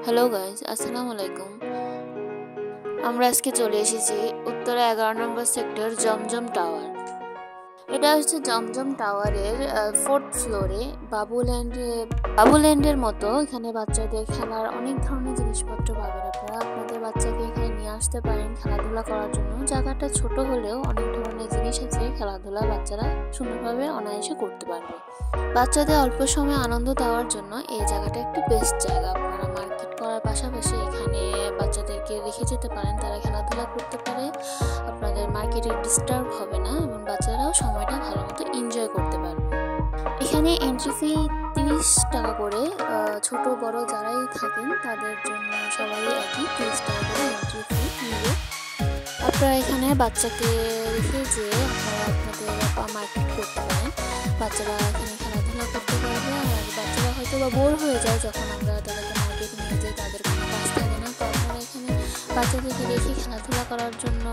Hello guys, আসসালামু আলাইকুম। আমরা আজকে চলে এসেছি উত্তরা 11 নম্বর সেক্টর জমজম টাওয়ার। এটা হচ্ছে জমজম টাওয়ারের 4th ফ্লোরে বাবুল্যান্ডের মতো এখানে বাচ্চাদের খেলার অনেক ধরনের জিনিসপত্র পাবেন। আপনারা আপনাদের বাচ্চাকে এখানে নিয়ে আসতে পারেন খেলাধুলা করার জন্য। জায়গাটা ছোট হলেও অনেক ধরনের জিনিস আছে, খেলাধুলা বাচ্চারা সুন্দরভাবে অনায়াসে করতে পারবে। বাচ্চাদের অল্প সময় আনন্দ দেওয়ার জন্য এই জায়গাটা একটু বেস্ট জায়গা। আপনারা মার্কেট করার পাশাপাশি এখানে বাচ্চাদেরকে রেখে যেতে পারেন, তারা খেলাধুলা করতে পারে, আপনাদের মার্কেটে ডিস্টার্ব হবে না এবং বাচ্চারাও সময়টা ভালো মতো এনজয় করতে পারবে। এখানে এন্ট্রি ফি 30 টাকা করে, ছোট বড় যারাই থাকেন তাদের জন্য সবাই একই 30 টাকা করে এন্ট্রি ফি নেবে। আপনারা এখানে বাচ্চাকে রেখে যেয়ে আপনারা আপনাদের মার্কেট করতে পারেন। বাচ্চারা এখানে খেলাধুলা করতে পারবে। আর বাচ্চারা হয়তো বা বোর হয়ে যায় যখন আমরা তাদেরকে মার্কেট নিয়ে যাই, তাদের কোনো কাজ থাকে না, তো আপনারা এখানে বাচ্চাদেরকে রেখে খেলাধুলা করার জন্য